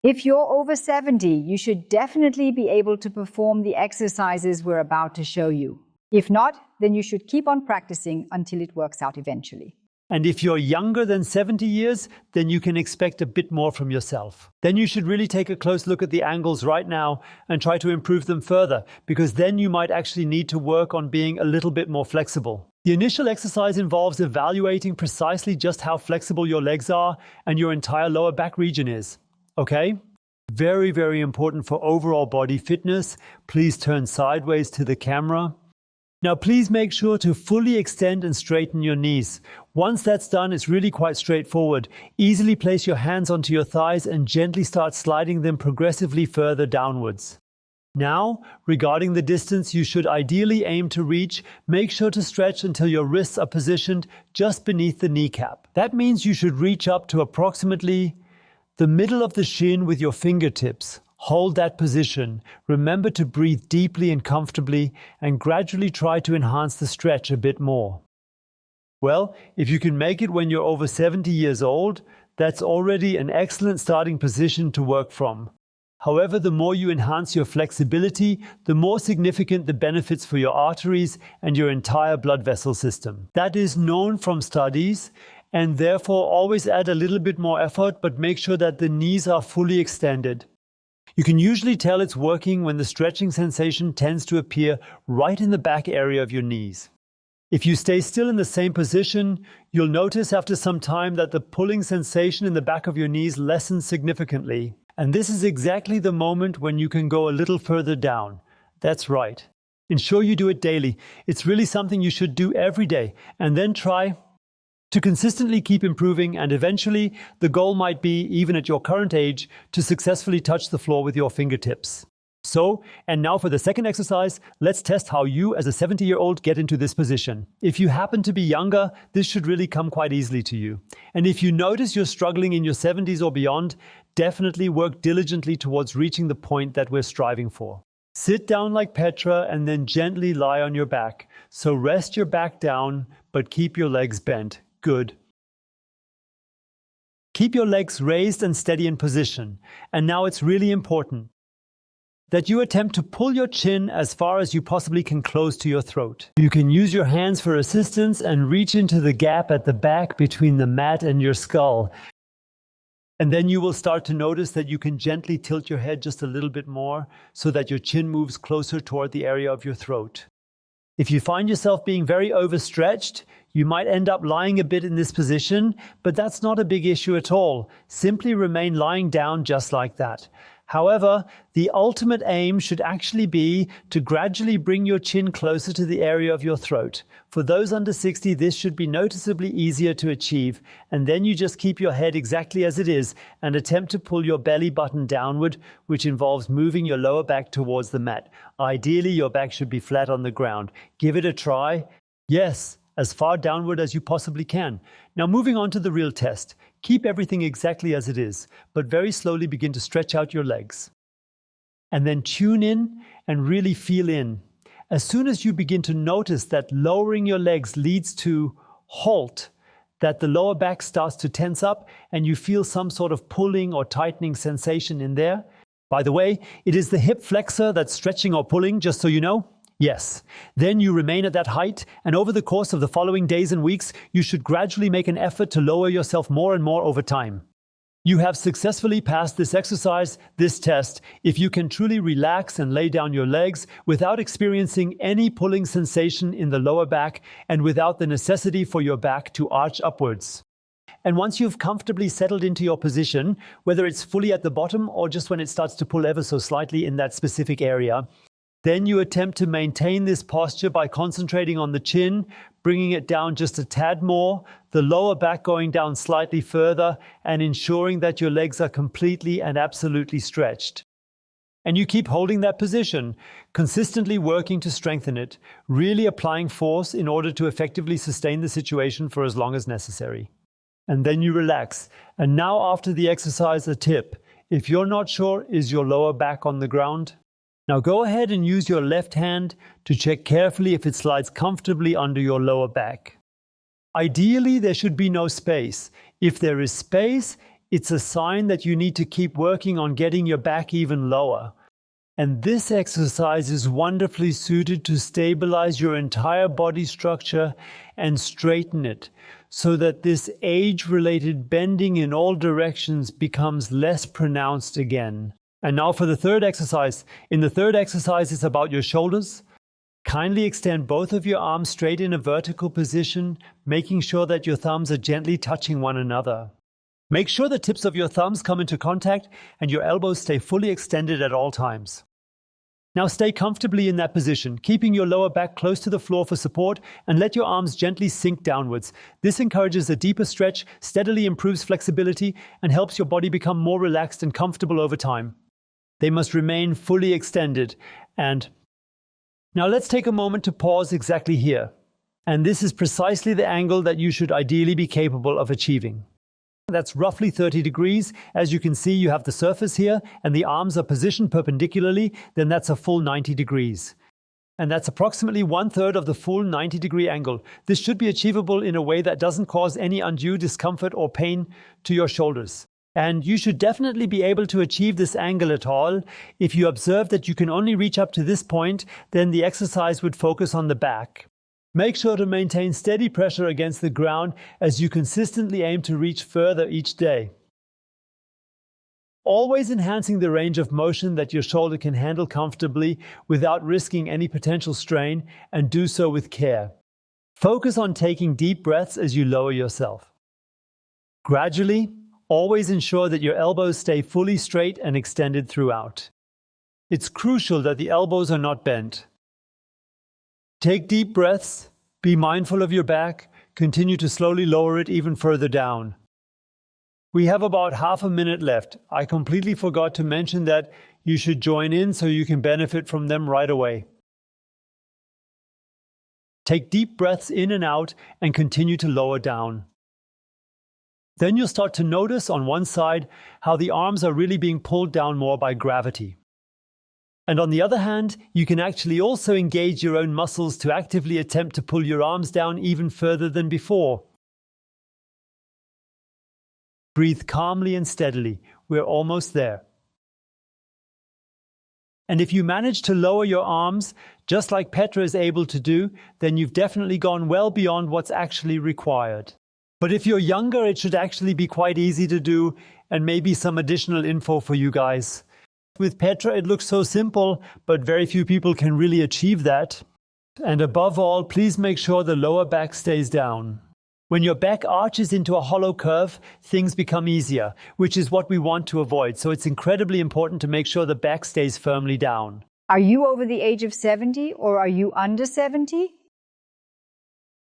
If you're over 70, you should definitely be able to perform the exercises we're about to show you. If not, then you should keep on practicing until it works out eventually. And if you're younger than 70 years, then you can expect a bit more from yourself. Then you should really take a close look at the angles right now and try to improve them further, because then you might actually need to work on being a little bit more flexible. The initial exercise involves evaluating precisely just how flexible your legs are and your entire lower back region is. Okay? Very, very important for overall body fitness. Please turn sideways to the camera. Now please make sure to fully extend and straighten your knees. Once that's done, it's really quite straightforward. Easily place your hands onto your thighs and gently start sliding them progressively further downwards. Now, regarding the distance you should ideally aim to reach, make sure to stretch until your wrists are positioned just beneath the kneecap. That means you should reach up to approximately the middle of the shin with your fingertips. Hold that position. Remember to breathe deeply and comfortably, and gradually try to enhance the stretch a bit more. Well, if you can make it when you're over 70 years old, that's already an excellent starting position to work from. However, the more you enhance your flexibility, the more significant the benefits for your arteries and your entire blood vessel system. That is known from studies, and therefore always add a little bit more effort, but make sure that the knees are fully extended. You can usually tell it's working when the stretching sensation tends to appear right in the back area of your knees. If you stay still in the same position, you'll notice after some time that the pulling sensation in the back of your knees lessens significantly. And this is exactly the moment when you can go a little further down. That's right. Ensure you do it daily. It's really something you should do every day, and then try to consistently keep improving, and eventually the goal might be, even at your current age, to successfully touch the floor with your fingertips. So, and now for the second exercise, let's test how you as a 70-year-old get into this position. If you happen to be younger, this should really come quite easily to you. And if you notice you're struggling in your 70s or beyond, definitely work diligently towards reaching the point that we're striving for. Sit down like Petra and then gently lie on your back. So rest your back down, but keep your legs bent. Good. Keep your legs raised and steady in position. And now it's really important that you attempt to pull your chin as far as you possibly can close to your throat. You can use your hands for assistance and reach into the gap at the back between the mat and your skull. And then you will start to notice that you can gently tilt your head just a little bit more so that your chin moves closer toward the area of your throat. If you find yourself being very overstretched, you might end up lying a bit in this position, but that's not a big issue at all. Simply remain lying down just like that. However, the ultimate aim should actually be to gradually bring your chin closer to the area of your throat. For those under 60, this should be noticeably easier to achieve, and then you just keep your head exactly as it is and attempt to pull your belly button downward, which involves moving your lower back towards the mat. Ideally, your back should be flat on the ground. Give it a try. Yes, as far downward as you possibly can. Now moving on to the real test. Keep everything exactly as it is, but very slowly begin to stretch out your legs. And then tune in and really feel in. As soon as you begin to notice that lowering your legs leads to halt, that the lower back starts to tense up and you feel some sort of pulling or tightening sensation in there. By the way, it is the hip flexor that's stretching or pulling, just so you know. Yes. Then you remain at that height, and over the course of the following days and weeks, you should gradually make an effort to lower yourself more and more over time. You have successfully passed this exercise, this test, if you can truly relax and lay down your legs without experiencing any pulling sensation in the lower back and without the necessity for your back to arch upwards. And once you've comfortably settled into your position, whether it's fully at the bottom or just when it starts to pull ever so slightly in that specific area, then you attempt to maintain this posture by concentrating on the chin, bringing it down just a tad more, the lower back going down slightly further, and ensuring that your legs are completely and absolutely stretched. And you keep holding that position, consistently working to strengthen it, really applying force in order to effectively sustain the situation for as long as necessary. And then you relax. And now after the exercise, a tip. If you're not sure, is your lower back on the ground? Now go ahead and use your left hand to check carefully if it slides comfortably under your lower back. Ideally, there should be no space. If there is space, It's a sign that you need to keep working on getting your back even lower. And this exercise is wonderfully suited to stabilize your entire body structure and straighten it, so that this age-related bending in all directions becomes less pronounced again. And now for the third exercise. In the third exercise, it's about your shoulders. Kindly extend both of your arms straight in a vertical position, making sure that your thumbs are gently touching one another. Make sure the tips of your thumbs come into contact and your elbows stay fully extended at all times. Now stay comfortably in that position, keeping your lower back close to the floor for support, and let your arms gently sink downwards. This encourages a deeper stretch, steadily improves flexibility, and helps your body become more relaxed and comfortable over time. They must remain fully extended. And now let's take a moment to pause exactly here. And this is precisely the angle that you should ideally be capable of achieving. That's roughly 30 degrees. As you can see, you have the surface here and the arms are positioned perpendicularly, then that's a full 90 degrees. And that's approximately 1/3 of the full 90-degree angle. This should be achievable in a way that doesn't cause any undue discomfort or pain to your shoulders. And you should definitely be able to achieve this angle at all. If you observe that you can only reach up to this point, then the exercise would focus on the back. Make sure to maintain steady pressure against the ground as you consistently aim to reach further each day. Always enhancing the range of motion that your shoulder can handle comfortably without risking any potential strain, and do so with care. Focus on taking deep breaths as you lower yourself. Gradually, always ensure that your elbows stay fully straight and extended throughout. It's crucial that the elbows are not bent. Take deep breaths, be mindful of your back, continue to slowly lower it even further down. We have about half a minute left. I completely forgot to mention that you should join in so you can benefit from them right away. Take deep breaths in and out and continue to lower down. Then you'll start to notice on one side how the arms are really being pulled down more by gravity. And on the other hand, you can actually also engage your own muscles to actively attempt to pull your arms down even further than before. Breathe calmly and steadily. We're almost there. And if you manage to lower your arms, just like Petra is able to do, then you've definitely gone well beyond what's actually required. But if you're younger, it should actually be quite easy to do, and maybe some additional info for you guys. With Petra, it looks so simple, but very few people can really achieve that. And above all, please make sure the lower back stays down. When your back arches into a hollow curve, things become easier, which is what we want to avoid. So it's incredibly important to make sure the back stays firmly down. Are you over the age of 70 or are you under 70?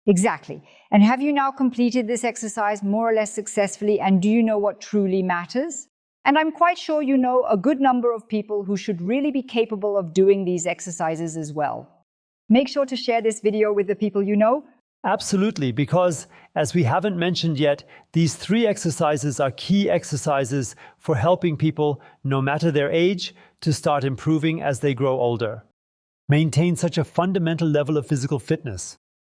Exactly. And have you now completed this exercise more or less successfully, and do you know what truly matters? And I'm quite sure you know a good number of people who should really be capable of doing these exercises as well. Make sure to share this video with the people you know. Absolutely, because as we haven't mentioned yet, these 3 exercises are key exercises for helping people, no matter their age, to start improving as they grow older. Maintain such a fundamental level of physical fitness.